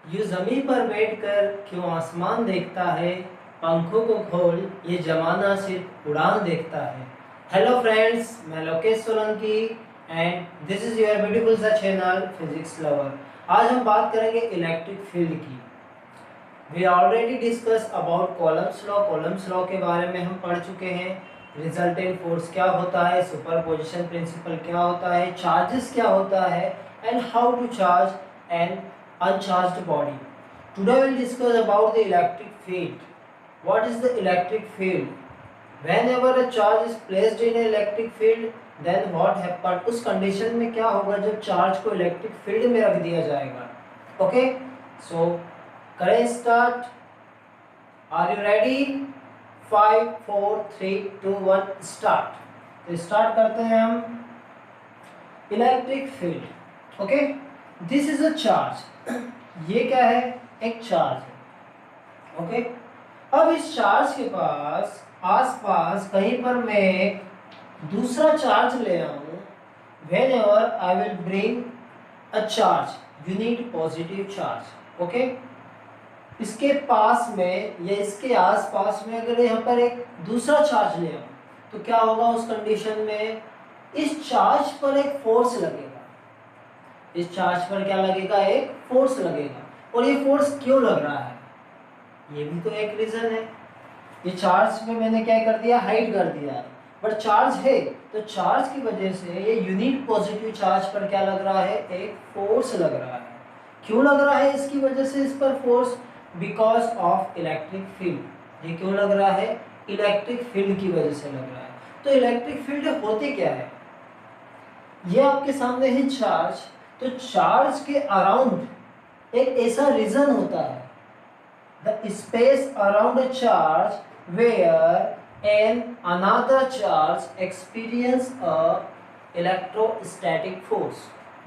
यूं जमीन पर बैठकर क्यों आसमान देखता है, पंखों को खोल ये जमाना सिर्फ उड़ान देखता है। हेलो फ्रेंड्स, मैं Lokesh Solanki and this is your beautiful सा चैनल फिजिक्स लवर। आज हम बात करेंगे इलेक्ट्रिक फील्ड की। We already discuss about Coulomb's law के बारे में हम पढ़ चुके हैं। रिजल्टेंट फोर्स क्या होता है, सुपरपोजिशन प्रिंसिपल क्या होता है, चार्जेस क्या होता है and how to charge an uncharged body. Today we will discuss about the electric field. What is the electric field? Whenever a charge is placed in an electric field, then what happen? उस condition में क्या होगा जब charge को electric field में रख दिया जाएगा। ओके, सो करें start. Are you ready? 5 4 3 2 1 start. तो स्टार्ट करते हैं हम। Electric field, okay, this is a charge. ये क्या है? एक चार्ज है। ओके, अब इस चार्ज के पास आसपास कहीं पर मैं एक दूसरा चार्ज ले आऊं, whenever I will bring a charge, you need positive charge. Okay, इसके पास में या इसके आसपास में अगर यहाँ पर एक दूसरा चार्ज ले आऊं तो क्या होगा? उस कंडीशन में इस चार्ज पर एक फोर्स लगेगा। इस चार्ज पर क्या लगेगा? एक फोर्स लगेगा। और ये फोर्स क्यों लग रहा है? ये भी तो एक रीजन है। ये चार्ज पे मैंने क्या कर दिया? हाइड कर दिया, बट चार्ज है तो चार्ज की वजह से ये यूनिट पॉजिटिव चार्ज पर क्या लग रहा है? एक फोर्स लग रहा है। क्यों लग रहा है इसकी वजह से इस पर force? Because of electric field. ये क्यों लग रहा है? इलेक्ट्रिक फील्ड की वजह से लग रहा है। तो इलेक्ट्रिक फील्ड होते क्या है? ये आपके सामने है चार्ज। तो चार्ज के अराउंड एक ऐसा रीजन होता है, the space around a charge where an another charge experience a electrostatic force.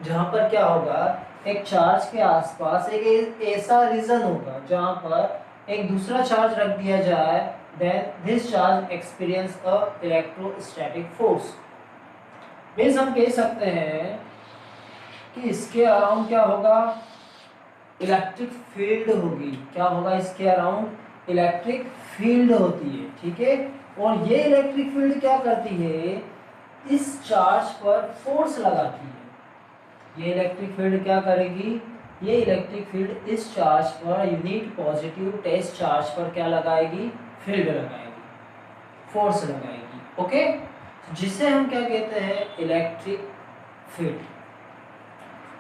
जहां पर क्या होगा? एक चार्ज के आसपास एक ऐसा रीजन होगा जहां पर एक दूसरा चार्ज रख दिया जाए, then this charge experience a electrostatic force. Means हम कह सकते हैं कि इसके अराउंड क्या होगा? इलेक्ट्रिक फील्ड होगी। क्या होगा? इसके अराउंड इलेक्ट्रिक फील्ड होती है। ठीक है, और ये इलेक्ट्रिक फील्ड क्या करती है? इस चार्ज पर फोर्स लगाती है। ये इलेक्ट्रिक फील्ड क्या करेगी? ये इलेक्ट्रिक फील्ड इस चार्ज पर, यूनिट पॉजिटिव टेस्ट चार्ज पर क्या लगाएगी? फील्ड लगाएगी, फोर्स लगाएगी। ओके, जिसे हम क्या कहते हैं? Electric field.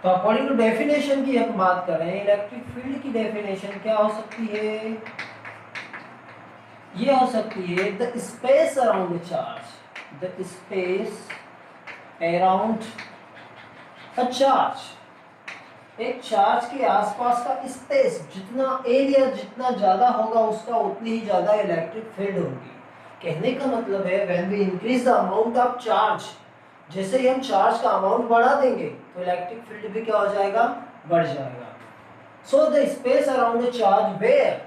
तो अकॉर्डिंग टू डेफिनेशन की हम बात करें, इलेक्ट्रिक फील्ड की डेफिनेशन क्या हो सकती है? ये हो सकती है the space around charge, the space around a charge. एक चार्ज के आसपास का स्पेस, जितना एरिया जितना ज्यादा होगा उसका उतनी ही ज्यादा इलेक्ट्रिक फील्ड होगी। कहने का मतलब है when we increase the amount of charge, जैसे ही हम चार्ज का अमाउंट बढ़ा देंगे तो इलेक्ट्रिक फील्ड भी क्या हो जाएगा? बढ़ जाएगा। So the space around the charge where,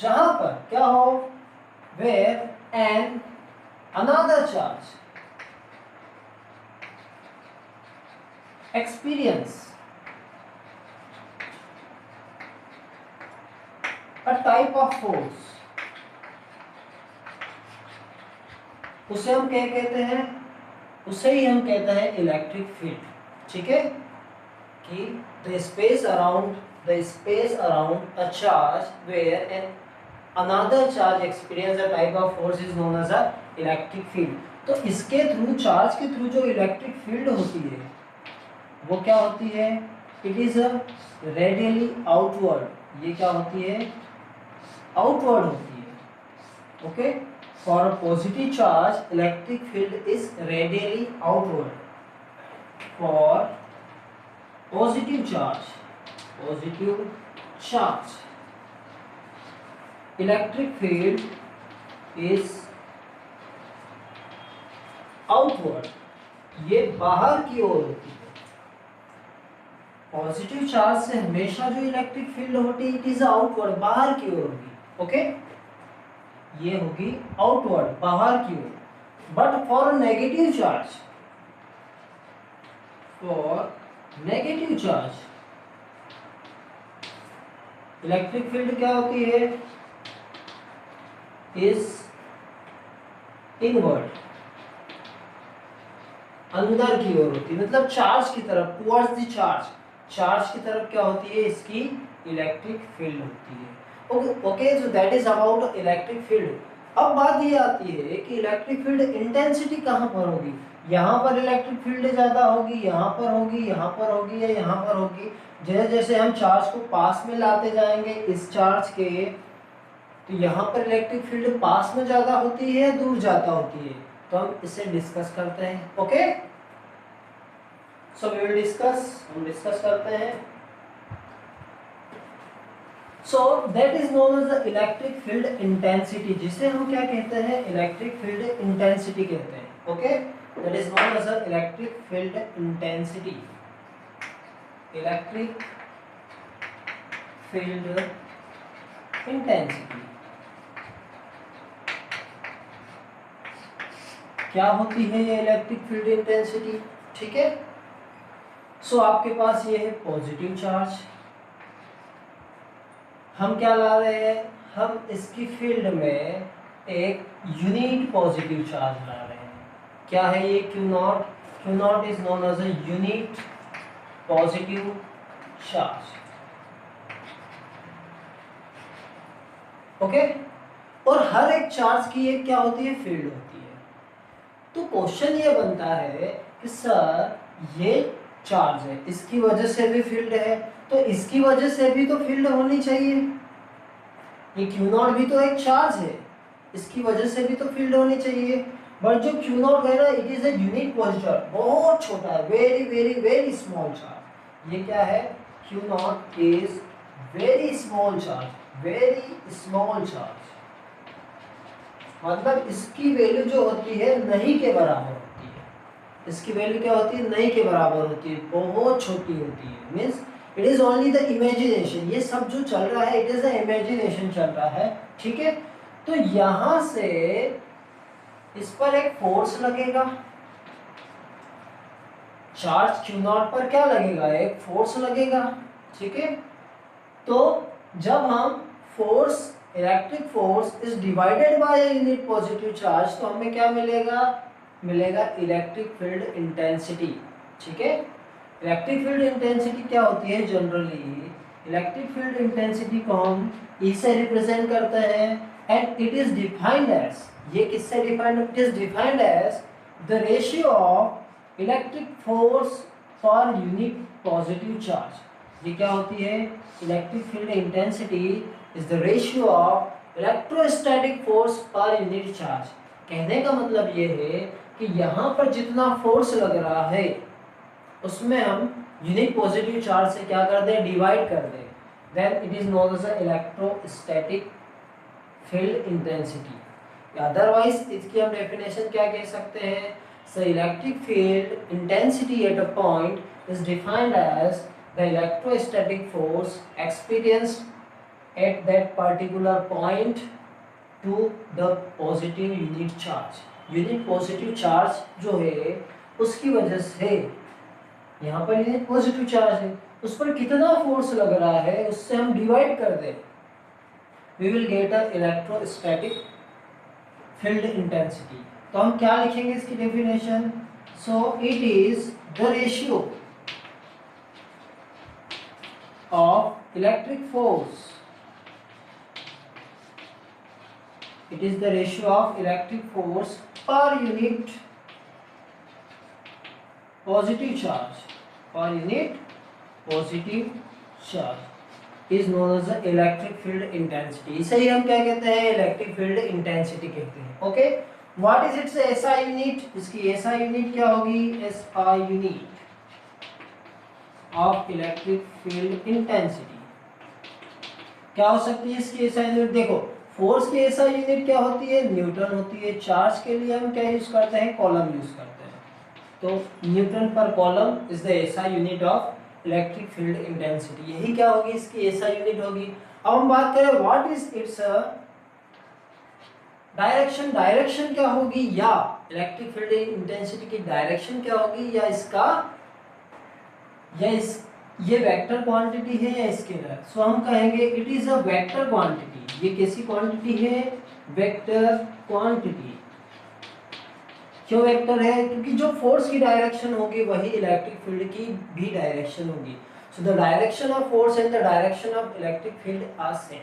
जहां पर क्या हो? Where an another charge experience a type of force, उसे हम क्या कहते हैं? उसे ही हम कहते हैं इलेक्ट्रिक फील्ड। ठीक है, कि the space around a charge where an another charge experience a type of force is known as a electric field. तो इसके थ्रू, चार्ज के थ्रू जो इलेक्ट्रिक फील्ड होती है वो क्या होती है? It is a radially outward. ये क्या होती है? आउटवर्ड होती है। Okay, for a positive charge electric field is radially outward. For positive charge electric field is outward. ये बाहर की ओर होती है। पॉजिटिव चार्ज से हमेशा जो इलेक्ट्रिक फील्ड होती है इट इज आउटवर्ड, बाहर की ओर होगी। ओके, ये होगी आउटवर्ड, बाहर की ओर। But for negative charge electric field क्या होती है, इज इनवर्ड, अंदर की ओर होती है, मतलब चार्ज की तरफ, टुवर्ड्स द चार्ज, चार्ज की तरफ क्या होती है, इसकी इलेक्ट्रिक फील्ड होती है। Okay so that is about electric field. अब बात ये आती है कि इलेक्ट्रिक फील्ड इंटेंसिटी कहाँ पर होगी, यहाँ पर इलेक्ट्रिक फील्ड ज्यादा होगी, यहाँ पर होगी, यहाँ पर होगी, या यहाँ पर होगी। जैसे जैसे हम चार्ज को पास में लाते जाएंगे इस चार्ज के, तो यहाँ पर इलेक्ट्रिक फील्ड पास में ज्यादा होती है, दूर ज्यादा होती है, तो हम इसे डिस्कस करते हैं। Okay so we will discuss, हम डिस्कस करते हैं। So that is known as the electric field intensity, जिसे हम क्या कहते हैं, इलेक्ट्रिक फील्ड इंटेंसिटी कहते हैं। Okay that is known as the electric field intensity, electric field intensity क्या होती है, ये इलेक्ट्रिक फील्ड इंटेंसिटी। ठीक है, सो आपके पास ये है पॉजिटिव चार्ज, हम क्या ला रहे हैं, हम इसकी फील्ड में एक यूनिट पॉजिटिव चार्ज ला रहे हैं। क्या है ये, Q naught, Q naught is known as a unit positive charge. Okay और हर एक चार्ज की एक क्या होती है, फील्ड होती है। तो क्वेश्चन ये बनता है कि सर ये चार्ज है, इसकी वजह से भी फील्ड है, तो इसकी वजह से भी तो फील्ड होनी चाहिए। ये क्यू नॉट भी तो एक चार्ज है, इसकी वजह से भी तो फील्ड होनी चाहिए। बट जो क्यू नॉट है ना, it is a unique positive, बहुत छोटा है, very very very small charge. ये क्या है, Q naught is very small charge, very small charge, मतलब इसकी वैल्यू जो होती है नहीं के बराबर होती है। इसकी वैल्यू क्या होती है, नहीं के बराबर होती है, बहुत छोटी होती है। Means it is only the imagination, ये सब जो चल रहा है इट इज द इमेजिनेशन चल रहा है। ठीक है, तो यहां से इस पर एक फोर्स लगेगा, चार्ज क्यू नॉट पर क्या लगेगा, एक फोर्स लगेगा। ठीक है, तो जब हम force, electric force is divided by unit positive charge, तो हमें क्या मिलेगा, मिलेगा इलेक्ट्रिक फील्ड इंटेंसिटी। ठीक है, इलेक्ट्रिक फील्ड इंटेंसिटी क्या होती है, जनरली इलेक्ट्रिक फील्ड इंटेंसिटी को हम E से रिप्रेजेंट करते हैं, and it is defined as, ये किससे defined, it is defined as the ratio of electric force per unit positive charge. ये क्या होती है, electric field intensity is the ratio of electrostatic force per unit charge. कहने का मतलब ये है कि यहाँ पर जितना फोर्स लग रहा है उसमें हम यूनिट पॉजिटिव चार्ज से क्या कर दें, डिवाइड कर दें, then it is known as electrostatic field intensity. Otherwise इसकी हम डेफिनेशन क्या कह सकते हैं, so electric field intensity at a point is defined as the electrostatic force experienced at that particular point to the positive unit charge. Unit positive charge जो है उसकी वजह से, यहाँ पर यूनिट पॉजिटिव चार्ज है, उस पर कितना फोर्स लग रहा है उससे हम डिवाइड कर दें, we will get a electrostatic field intensity. तो हम क्या लिखेंगे इसकी definition, so it is the ratio of electric force, it is the ratio of electric force per unit positive charge, per unit positive charge is known as the electric field intensity। इसे ही हम क्या कहते हैं, electric field intensity कहते हैं। Okay what is it's SI unit, इसकी SI unit क्या होगी, SI unit of electric field intensity क्या हो सकती है इसकी एसआई यूनिट, देखो फोर्स की एसआई यूनिट क्या होती है, न्यूटन होती है। चार्ज के लिए हम क्या यूज करते हैं, कॉलम यूज करते हैं, तो न्यूटन पर column is the SI unit of electric field intensity, यही क्या होगी इसकी एसआई यूनिट होगी। अब हम बात करें what is its direction, direction क्या होगी, या इलेक्ट्रिक फील्ड इंटेंसिटी की डायरेक्शन क्या होगी, या इसका, या इस ये वेक्टर क्वांटिटी है या स्केलर? सो हम कहेंगे it is a vector quantity. ये कैसी क्वांटिटी है? Vector quantity. क्यों वेक्टर है? क्योंकि जो फोर्स की डायरेक्शन होगी वही इलेक्ट्रिक फील्ड की भी डायरेक्शन होगी। So the direction of force and the direction of electric field are same.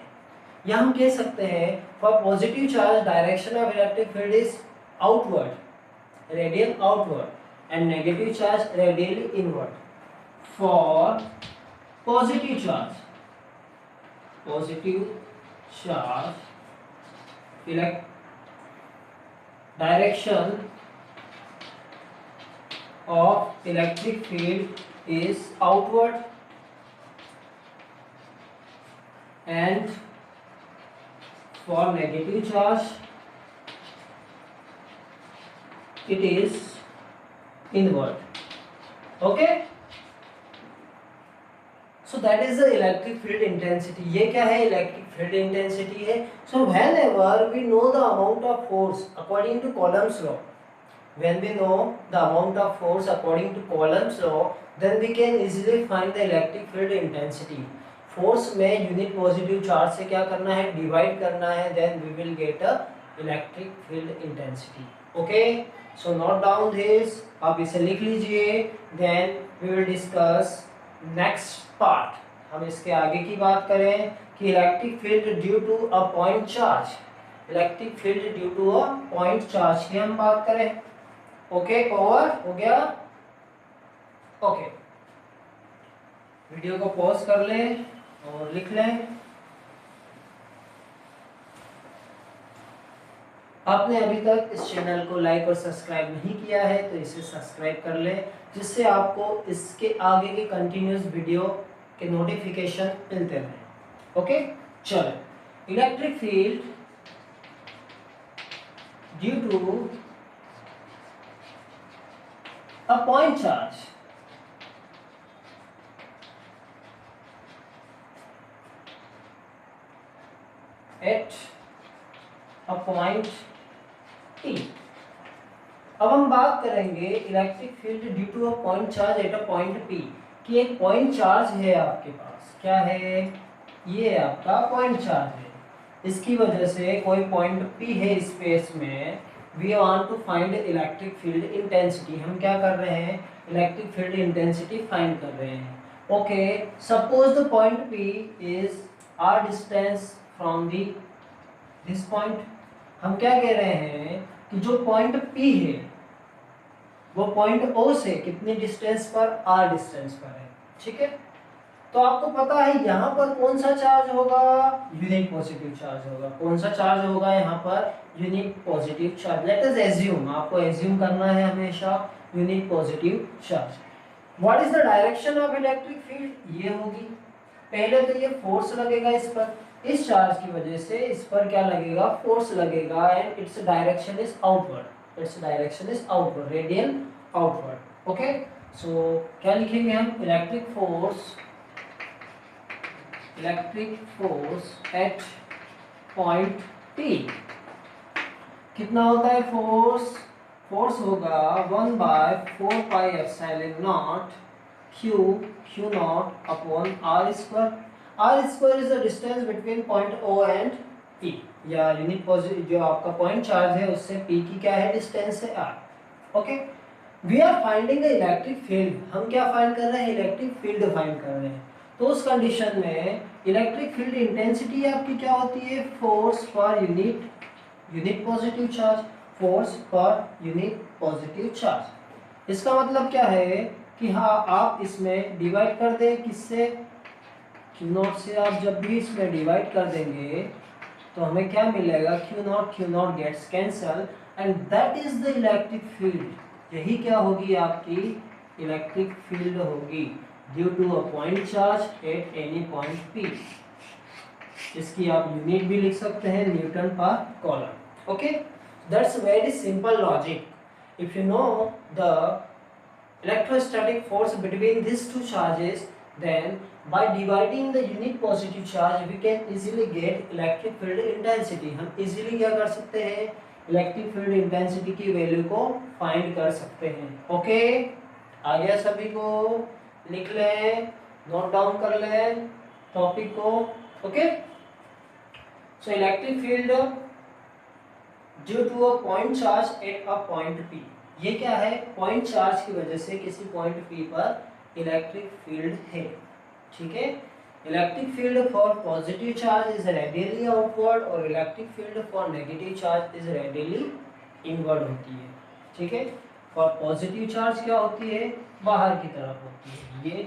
या हम कह सकते हैं for positive charge direction of electric field is outward, radial outward, and negative charge radially inward. For positive charge, positive charge direction of electric field is outward, and for negative charge it is inward. Okay, so that is the electric field intensity. ये क्या है? electric field intensity है. So whenever we know the amount of force according to Coulomb's law, when we know the amount of force according to Coulomb's law, then we can easily find the electric field intensity. Force में unit positive charge से क्या करना है? divide करना है, then we will get a electric field intensity. Okay, so note down this. आप इसे लिख लीजिए. Then we will discuss next part. हम इसके आगे की बात करें कि electric field due to a point charge, electric field due to a point charge की हम बात करें। ओके, कवर हो गया? ओके, वीडियो को पॉज कर लें और लिख लें। आपने अभी तक इस चैनल को लाइक और सब्सक्राइब नहीं किया है तो इसे सब्सक्राइब कर लें, जिससे आपको इसके आगे के कंटिन्यूस वीडियो के नोटिफिकेशन मिलते रहें। ओके, चलो। Electric field due to a point charge at a point P। अब हम बात करेंगे electric field due to a point charge at a point P कि एक पॉइंट चार्ज है आपके पास। क्या है? ये आपका पॉइंट चार्ज है। इसकी वजह से कोई पॉइंट P है स्पेस में, we want to find electric field intensity. हम क्या कर रहे हैं? इलेक्ट्रिक फील्ड इंटेंसिटी फाइंड कर रहे हैं। Okay, suppose the point P is R distance from this point. हम क्या कह रहे हैं कि जो पॉइंट P है वो पॉइंट O से कितनी डिस्टेंस पर? R डिस्टेंस पर है। ठीक है, तो आपको पता है यहाँ पर कौन सा चार्ज होगा? यूनिट पॉजिटिव चार्ज होगा। कौन सा चार्ज होगा यहाँ पर? Unit positive charge. Let us assume, आपको एज्यूम करना है हमेशा unit positive charge. What is the direction of electric field? ये होगी। पहले तो ये फोर्स लगेगा इस पर, इस चार्ज की वजह से इस पर क्या लगेगा? फोर्स लगेगा, and its direction is outward, its direction is outward, radial outward. Okay, so क्या लिखेंगे हम? Electric force at point P कितना होता है? फोर्स होगा 1/4πε0 Q not upon R square. R square is the distance between point O and P, या unit positive जो आपका पॉइंट चार्ज है उससे P की क्या है? डिस्टेंस है R। Okay, we are finding the electric field. हम क्या फाइंड कर रहे हैं? इलेक्ट्रिक फील्ड फाइंड कर रहे हैं। तो उस कंडीशन में इलेक्ट्रिक फील्ड इंटेंसिटी आपकी क्या होती है? Force per unit positive charge, force per unit positive charge. इसका मतलब क्या है कि हाँ, आप इसमें डिवाइड कर दें किससे? Q नॉट से। आप जब भी इसमें डिवाइड कर देंगे तो हमें क्या मिलेगा? Q naught gets cancel, and that is the electric field. यही क्या होगी? आपकी इलेक्ट्रिक फील्ड होगी due to a point charge at any point P। इसकी आप यूनिट भी लिख सकते हैं, न्यूटन पर column. Okay, that's very simple logic. If you know the electrostatic force between these two charges, then by dividing the unit positive charge we can easily get electric field intensity। हम easily क्या कर सकते हैं? Electric field intensity की value को find कर सकते हैं। ओके, आ गया सभी को? लिख लें नोट डाउन कर लें टॉपिक को। Okay, so electric field due to a point charge at a point P. ये क्या है? पॉइंट चार्ज की वजह से किसी पॉइंट पी पर इलेक्ट्रिक फील्ड है। ठीक है, electric field for positive charge is radially outward और electric field for negative charge is radially inward होती है। ठीक है, फॉर पॉजिटिव चार्ज क्या होती है? बाहर की तरफ होती है।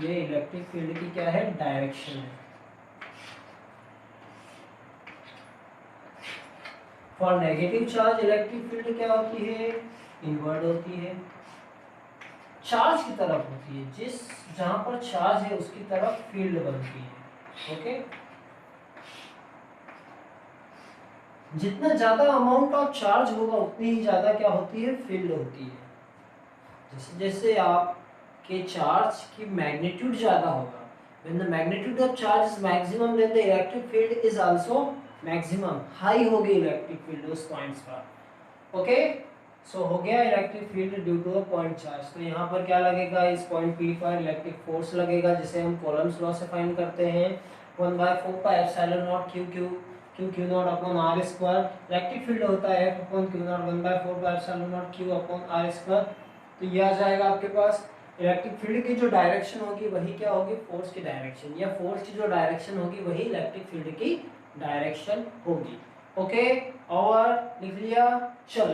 ये इलेक्ट्रिक फील्ड की क्या है? डायरेक्शन है। For negative charge electric field क्या होती है? इनवर्ड होती है, चार्ज की तरफ होती है। जहां पर चार्ज है उसकी तरफ फील्ड बनती है। ओके, जितना ज्यादा अमाउंट ऑफ चार्ज होगा उतनी ही ज्यादा क्या होती है? फील्ड होती है। जैसे जैसे आपके चार्ज की मैग्नीट्यूड ज्यादा होगा, when the magnitude of charge is maximum then the electric field is also maximum, high होगी इलेक्ट्रिक फील्ड उस पॉइंट्स पर। ओके, सो हो गया electric field due to a point charge. तो यहाँ पर क्या लगेगा? इस पॉइंट पी पर इलेक्ट्रिक फोर्स लगेगा, जिसे हम कॉलम्स लॉ से फाइंड करते हैं। 1/4 pi epsilon naught Q Q Q Q naught upon R square. Electric field होता है F upon Q naught 1/4 pi epsilon naught Q upon R square. तो ये आ जाएगा आपके पास। इलेक्ट्रिक फील्ड की जो डायरेक्शन होगी वही क्या होगी? फोर्स की डायरेक्शन, या फोर्स की जो डायरेक्शन होगी वही इलेक्ट्रिक फील्ड की डायरेक्शन होगी। ओके, और लिख लिया। चलो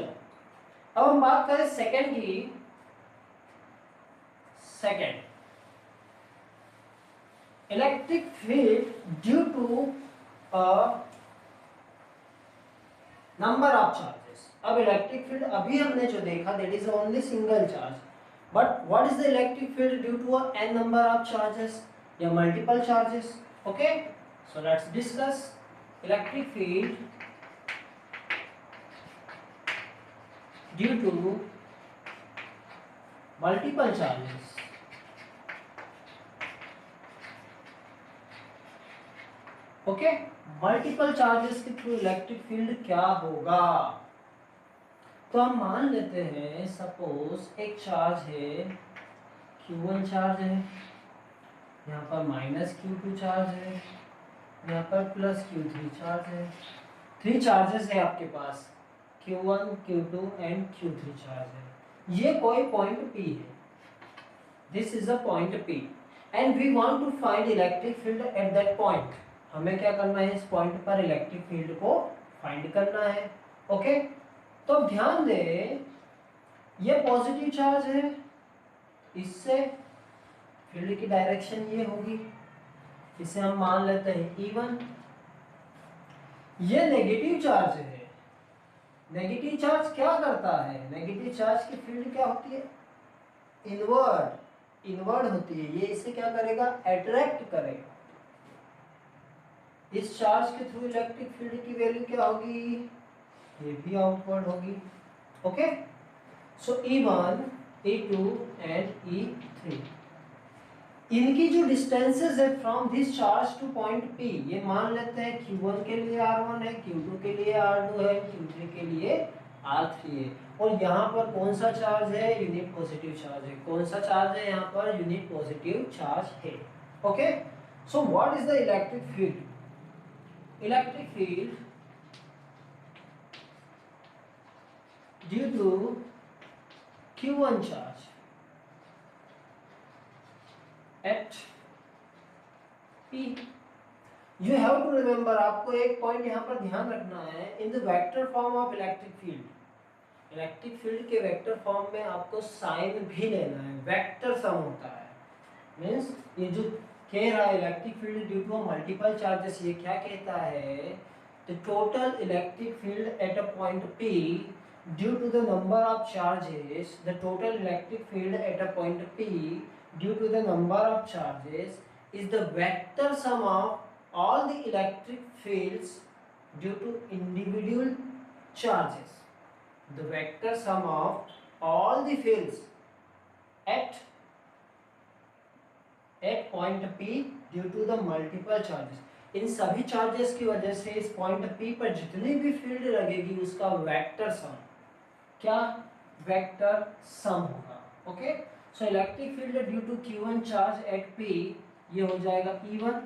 अब हम बात करें सेकंड की। Second, electric field due to a number of charges. अब इलेक्ट्रिक फील्ड अभी हमने जो देखा that is only single charge, but what is the electric field due to a n number of charges या multiple charges? Okay, so let's discuss electric field due to multiple charges. Okay, multiple charges के through electric field क्या होगा? तो हम मान लेते हैं suppose एक चार्ज है Q1 चार्ज है, यहाँ पर -Q2 चार्ज है, यहाँ पर +Q3 चार्ज है। 3 चार्जेस है आपके पास, Q1 Q2 and Q3 charge है। ये कोई पॉइंट P है, this is a point P and we want to find electric field at that point. हमें क्या करना है? इस पॉइंट पर इलेक्ट्रिक फील्ड को फाइंड करना है। ओके, तो ध्यान दें ये पॉजिटिव चार्ज है, इससे फील्ड की डायरेक्शन ये होगी, इसे हम मान लेते हैं E1। ये नेगेटिव चार्ज है, नेगेटिव चार्ज क्या करता है? नेगेटिव चार्ज की फील्ड क्या होती है? इनवर्ड, इनवर्ड होती है। ये इसे क्या करेगा? अट्रैक्ट करेगा। इस चार्ज के थ्रू इलेक्ट्रिक फील्ड की वैल्यू क्या होगी? ये भी आउटवर्ड होगी। Okay, so E1 E2 and E3, इनकी जो डिस्टेंसेस है from this charge two point P, ये मान लेते हैं Q1 के लिए R1 है, Q2 के लिए R2 है, Q3 के लिए R3 है। और यहाँ पर कौन सा चार्ज है? यूनिट पॉजिटिव चार्ज है। कौन सा चार्ज है? यहाँ पर यूनिट पॉजिटिव चार्ज है। Okay, so what is the electric field? Electric field due to Q1 charge at P, you have to remember, आपको एक पॉइंट यहाँ पर ध्यान रखना है, in the vector form of electric field. Electric field के vector form में आपको साइन भी लेना है, वेक्टर सम होता है। मीन्स ये जो कह रहा है electric field due to multiple charges, ये क्या कहता है? The total electric field at a point P due to the number of charges, the total electric field at a point P due to the number of charges is the vector sum of all the electric fields due to individual charges. The vector sum of all the fields at point P due to the multiple charges. इन सभी charges की वजह से इस point P पर जितनी भी field लगेगी उसका वेक्टर सम क्या? वेक्टर सम होगा। Okay, so electric field due to Q1 charge at P, ये हो जाएगा E1।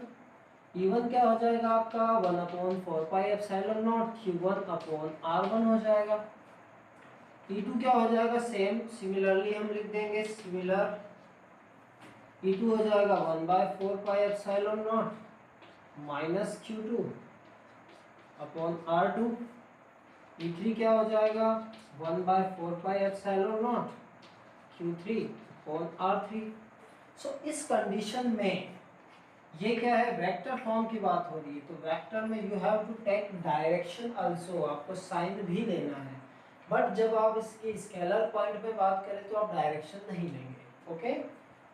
E1 क्या हो जाएगा आपका 1/4πε0 Q1/R1 हो जाएगा। E2 क्या हो जाएगा, सेम सिमिलरली हम लिख देंगे, सिमिलर E2 हो जाएगा 1/4πε0 -Q2/R2। E3 क्या हो जाएगा 1/4πε0 Q3/R3। सो इस कंडीशन में ये क्या है, वेक्टर फॉर्म की बात हो रही है, तो वेक्टर में you have to take direction also, आपको साइन भी लेना है। बट जब आप इसके स्केलर पॉइंट पे बात करें तो आप डायरेक्शन नहीं लेंगे। ओके,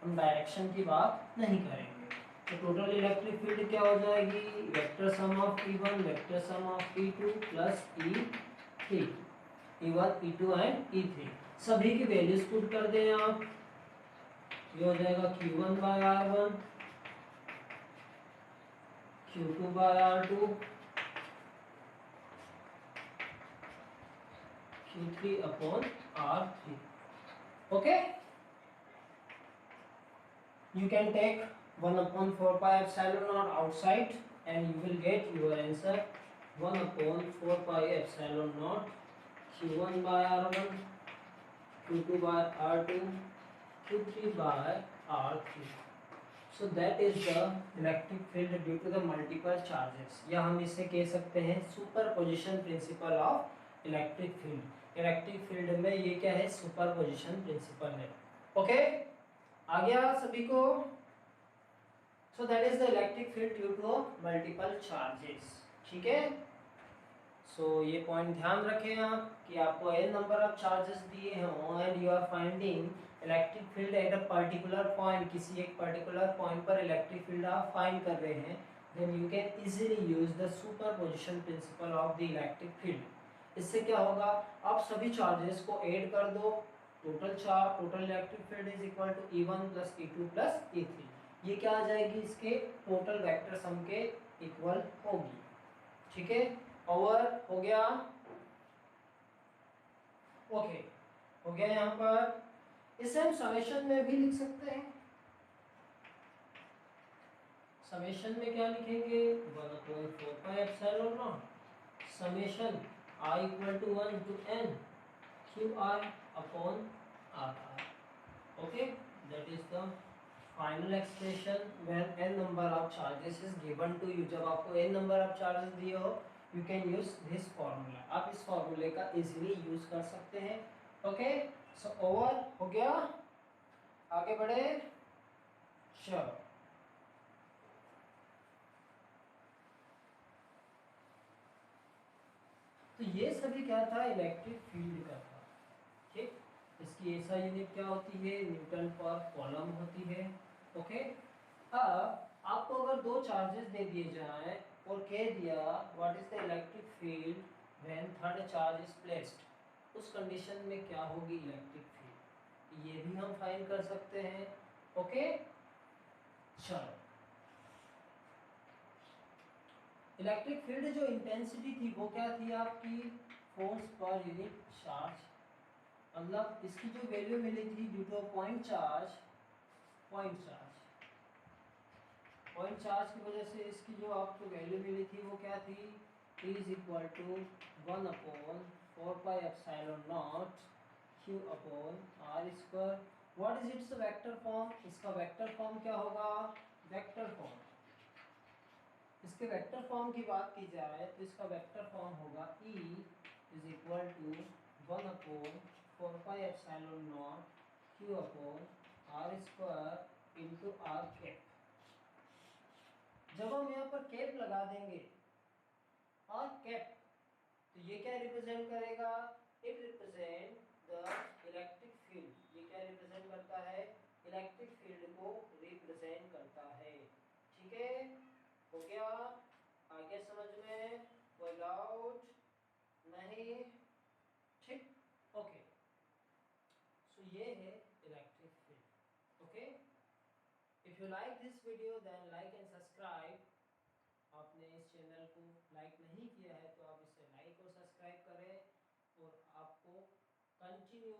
हम डायरेक्शन की बात नहीं करेंगे। तो टोटल इलेक्ट्रिक फील्ड क्या हो जाएगी, vector sum of E1 vector sum of E2 plus E3, E1 E2 and E3 सभी की वैल्यूज पुट कर दें आप। ये हो जाएगा Q1/R1 Q2/R2 Q3/R3। okay, you can take 1/4πε0 outside and you will get your answer 1/4πε0 Q1/R1 Q2/R2 Q3/R3। so that is the electric field due to the multiple charges, या हम इसे कह सकते हैं superposition principle of electric field. Electric field में ये क्या है, सुपरपोजिशन प्रिंसिपल है। ओके, आ गया सभी को। So that is the electric field due to multiple charges. ठीक है, सो ये पॉइंट ध्यान रखें आप कि आपको n नंबर ऑफ चार्जेस दिए हैं and you are finding electric field at a particular point, किसी एक पर्टिकुलर पॉइंट पर इलेक्ट्रिक फील्ड आप फाइंड कर रहे हैं, then you can easily use the superposition principle of the electric field. इससे क्या होगा, आप सभी चार्जेस को ऐड कर दो, total electric field is equal to E1 plus E2 plus E3, ये क्या आ जाएगी, इसके टोटल वेक्टर सम के इक्वल होगी। ठीक है, ओवर हो गया। ओके, हो गया यहाँ पर। इसे हम समेशन में भी लिख सकते हैं। समेशन में क्या लिखेंगे, 1/4πε0 summation I equal to 1 to n QR/RR। Okay, that is the final expression when n number of charges is given to you. जब आपको n नंबर ऑफ चार्जेस दिए हो, you can use this formula, आप इस फॉर्मूले का easily use कर सकते हैं। ओके, सो ओवर हो गया, आगे बढ़े। चलो, तो ये सभी क्या था, इलेक्ट्रिक फील्ड का था। ठीक, इसकी ऐसा यूनिट क्या होती है, न्यूटन पर कॉलम होती है। ओके, अब आपको अगर दो चार्जेस दे दिए जाए और कह दिया what is the electric field when third charge is placed, उस कंडीशन में क्या होगी इलेक्ट्रिक फील्ड, ये भी हम फाइंड कर सकते हैं। ओके, चलो, इलेक्ट्रिक फील्ड जो इंटेंसिटी थी वो क्या थी आपकी, फोर्स पर यूनिट चार्ज, मतलब इसकी जो वैल्यू मिली थी due two point charge, point charge point charge की वजह से इसकी जो आपको वैल्यू मिली थी वो क्या थी, T is equal to 1/4πε0 Q/R²। What is its vector form, इसका वेक्टर फॉर्म क्या होगा, वेक्टर फॉर्म, इसके वेक्टर फॉर्म की बात की जाए तो इसका वेक्टर फॉर्म होगा E is equal to 1/4πε0 Q/R² into R cap. जब हम यहाँ पर कैप लगा देंगे और कैप, तो ये क्या रिप्रेजेंट करेगा, it represent the electric field. ये क्या रिप्रेजेंट करता है, इलेक्ट्रिक फील्ड को रिप्रेजेंट करता है। ठीक है, हो गया, आगे समझ में, कोई डाउट नहीं। ठीक, ओके, सो ये है electric field. Okay, if you like this video then like and subscribe. आपने इस चैनल को लाइक नहीं किया है तो आप इसे लाइक और सब्सक्राइब करें और आपको कंटिन्यू